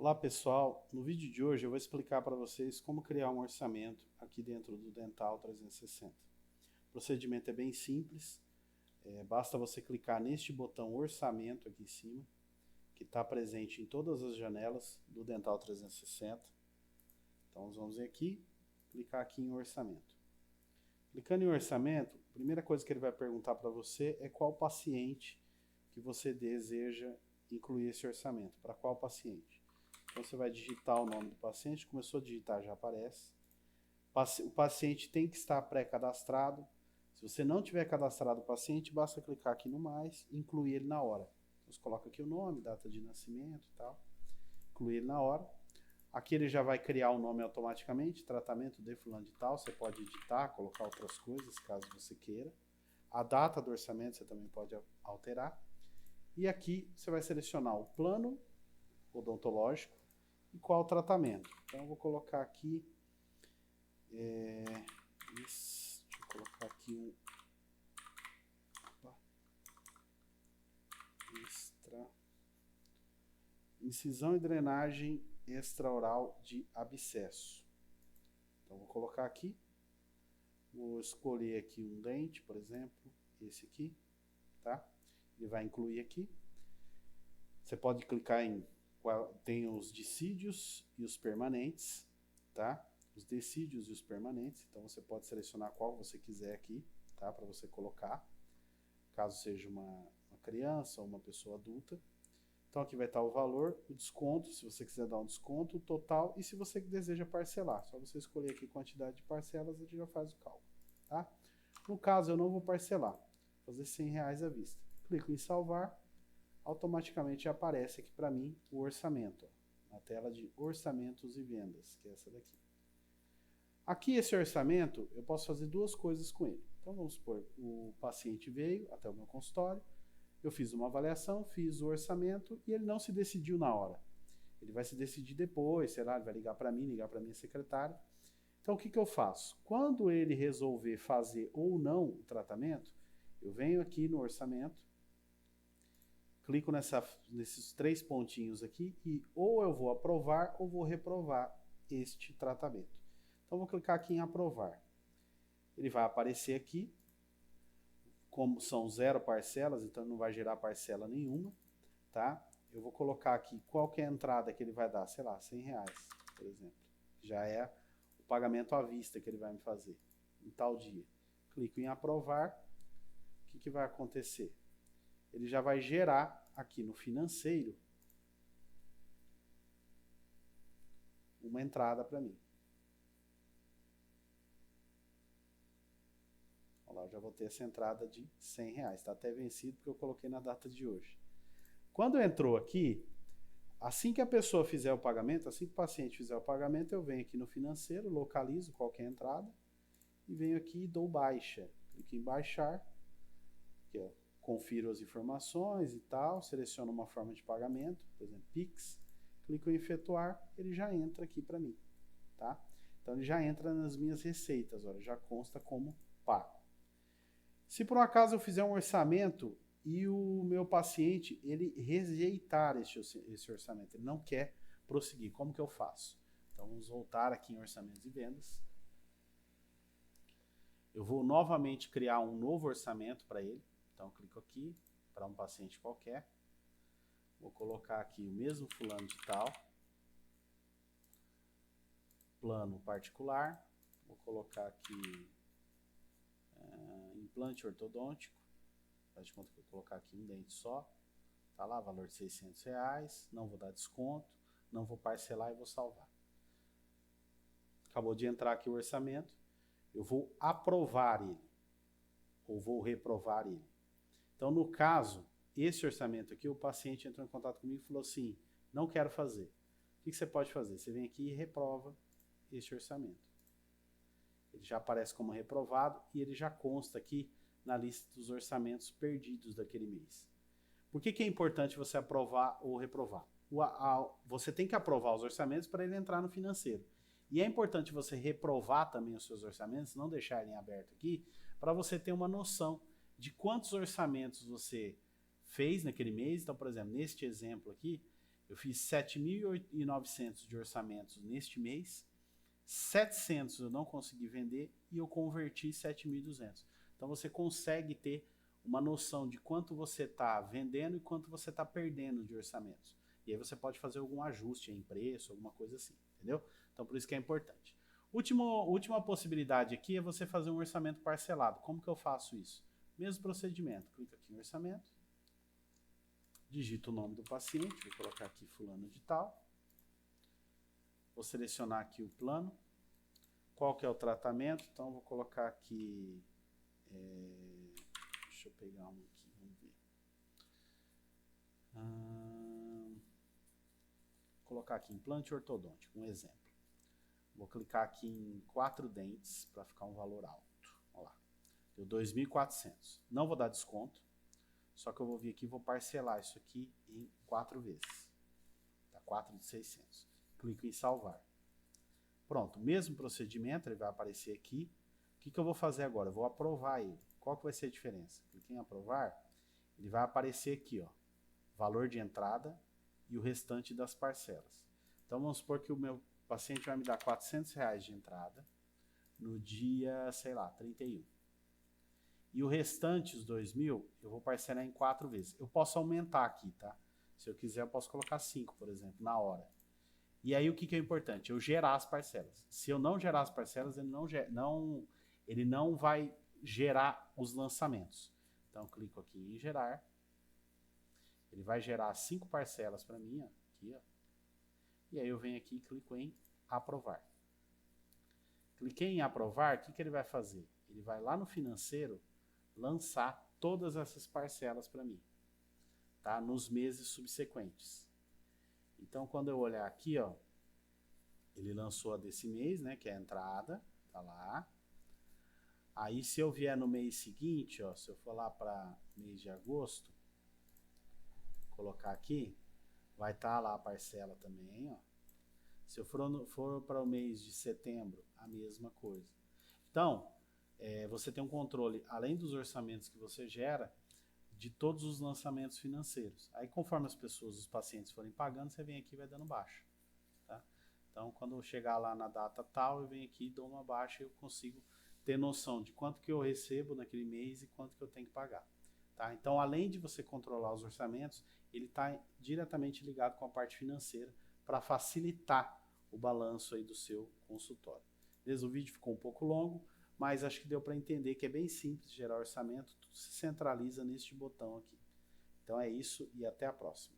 Olá pessoal, no vídeo de hoje eu vou explicar para vocês como criar um orçamento aqui dentro do Dental 360. O procedimento é bem simples, basta você clicar neste botão orçamento aqui em cima, que está presente em todas as janelas do Dental 360. Então nós vamos vir aqui, clicar aqui em orçamento. Clicando em orçamento, a primeira coisa que ele vai perguntar para você é qual paciente que você deseja incluir esse orçamento, para qual paciente. Então você vai digitar o nome do paciente, começou a digitar, já aparece. O paciente tem que estar pré-cadastrado. Se você não tiver cadastrado o paciente, basta clicar aqui no mais e incluir ele na hora. Então, você coloca aqui o nome, data de nascimento e tal, incluir ele na hora. Aqui ele já vai criar o nome automaticamente, tratamento de fulano de tal, você pode editar, colocar outras coisas caso você queira. A data do orçamento você também pode alterar. E aqui você vai selecionar o plano odontológico e qual o tratamento. Então eu vou colocar aqui, deixa eu colocar aqui incisão e drenagem extraoral de abscesso. Então vou colocar aqui, vou escolher aqui um dente, por exemplo, esse aqui, tá? Ele vai incluir aqui. Você pode clicar em tem os dissídios e os permanentes, tá? Os dissídios e os permanentes, então você pode selecionar qual você quiser aqui, tá? Para você colocar, caso seja uma criança ou uma pessoa adulta. Então aqui vai estar o valor, o desconto, se você quiser dar um desconto, o total, e se você deseja parcelar, só você escolher aqui a quantidade de parcelas, ele já faz o cálculo, tá? No caso eu não vou parcelar, vou fazer R$100 à vista. Clico em salvar, automaticamente aparece aqui para mim o orçamento, ó, na tela de orçamentos e vendas, que é essa daqui. Aqui esse orçamento, eu posso fazer duas coisas com ele. Então vamos supor, o paciente veio até o meu consultório, eu fiz uma avaliação, fiz o orçamento e ele não se decidiu na hora. Ele vai se decidir depois, sei lá, ele vai ligar para mim, ligar para minha secretária. Então o que eu faço? Quando ele resolver fazer ou não o tratamento, eu venho aqui no orçamento, clico nesses 3 pontinhos aqui e ou eu vou aprovar ou vou reprovar este tratamento. Então vou clicar aqui em aprovar. Ele vai aparecer aqui, como são 0 parcelas, então não vai gerar parcela nenhuma, tá? Eu vou colocar aqui qual que é a entrada que ele vai dar, sei lá, R$100, por exemplo. Já é o pagamento à vista que ele vai me fazer, em tal dia. Clico em aprovar, o que vai acontecer? Ele já vai gerar aqui no financeiro uma entrada para mim. Olha lá, eu já vou ter essa entrada de R$100. Está até vencido porque eu coloquei na data de hoje. Quando entrou aqui, assim que a pessoa fizer o pagamento, assim que o paciente fizer o pagamento, eu venho aqui no financeiro, localizo qual que é a entrada e venho aqui e dou baixa. Clico em baixar, aqui, ó, confiro as informações e tal, seleciono uma forma de pagamento, por exemplo, Pix, clico em efetuar, ele já entra aqui para mim, tá? Então ele já entra nas minhas receitas, olha, já consta como pago. Se por um acaso eu fizer um orçamento e o meu paciente ele rejeitar esse orçamento, ele não quer prosseguir, como que eu faço? Então vamos voltar aqui em orçamentos e vendas. Eu vou novamente criar um novo orçamento para ele. Então eu clico aqui para um paciente qualquer. Vou colocar aqui o mesmo fulano de tal. Plano particular. Vou colocar aqui implante ortodôntico. Faz de conta que eu vou colocar aqui um dente só. Tá lá, valor de R$600. Não vou dar desconto. Não vou parcelar e vou salvar. Acabou de entrar aqui o orçamento. Eu vou aprovar ele. Ou vou reprovar ele. Então, no caso, esse orçamento aqui, o paciente entrou em contato comigo e falou assim, não quero fazer. O que você pode fazer? Você vem aqui e reprova esse orçamento. Ele já aparece como reprovado e ele já consta aqui na lista dos orçamentos perdidos daquele mês. Por que é importante você aprovar ou reprovar? Você tem que aprovar os orçamentos para ele entrar no financeiro. E é importante você reprovar também os seus orçamentos, não deixar ele em aberto aqui, para você ter uma noção de quantos orçamentos você fez naquele mês. Então, por exemplo, neste exemplo aqui, Eu fiz 7.900 de orçamentos neste mês, 700 eu não consegui vender e eu converti 7.200. Então você consegue ter uma noção de quanto você está vendendo e quanto você está perdendo de orçamentos. E aí você pode fazer algum ajuste em preço, alguma coisa assim, entendeu? Então por isso que é importante. Última possibilidade aqui é você fazer um orçamento parcelado. Como que eu faço isso? Mesmo procedimento. Clica aqui em orçamento, digito o nome do paciente, vou colocar aqui fulano de tal. Vou selecionar aqui o plano. Qual que é o tratamento? Então vou colocar aqui... deixa eu pegar um aqui, vamos ver. Vou colocar aqui implante ortodôntico, um exemplo. Vou clicar aqui em 4 dentes para ficar um valor alto. Olha lá, deu 2.400. Não vou dar desconto, só que eu vou vir aqui e vou parcelar isso aqui em 4 vezes. Tá, 4 de 600. Clico em salvar. Pronto, mesmo procedimento, ele vai aparecer aqui. O que eu vou fazer agora? Eu vou aprovar ele. Qual que vai ser a diferença? Clique em aprovar, ele vai aparecer aqui, ó, valor de entrada e o restante das parcelas. Então vamos supor que o meu paciente vai me dar R$400 de entrada no dia, sei lá, 31. E o restante, os 2.000, eu vou parcelar em 4 vezes. Eu posso aumentar aqui, tá? Se eu quiser, eu posso colocar 5, por exemplo, na hora. E aí o que é importante? Eu gerar as parcelas. Se eu não gerar as parcelas, ele não vai gerar os lançamentos. Então, eu clico aqui em gerar. Ele vai gerar 5 parcelas para mim, ó, aqui, ó. E aí eu venho aqui e clico em aprovar. Cliquei em aprovar, o que ele vai fazer? Ele vai lá no financeiro lançar todas essas parcelas para mim, tá? Nos meses subsequentes. Então, quando eu olhar aqui, ó, ele lançou a desse mês, né, que é a entrada, tá lá. Aí, se eu vier no mês seguinte, ó, se eu for lá para mês de agosto, colocar aqui, vai estar lá a parcela também, ó. Se eu for para o mês de setembro, a mesma coisa. Então, você tem um controle, além dos orçamentos que você gera, de todos os lançamentos financeiros. Aí, conforme as pessoas, os pacientes forem pagando, você vem aqui e vai dando baixa, tá? Então, quando eu chegar lá na data tal, eu venho aqui e dou uma baixa e eu consigo ter noção de quanto que eu recebo naquele mês e quanto que eu tenho que pagar, tá? Então, além de você controlar os orçamentos, ele está diretamente ligado com a parte financeira para facilitar o balanço aí do seu consultório. Beleza? O vídeo ficou um pouco longo, mas acho que deu para entender que é bem simples gerar orçamento, tudo se centraliza neste botão aqui. Então é isso e até a próxima.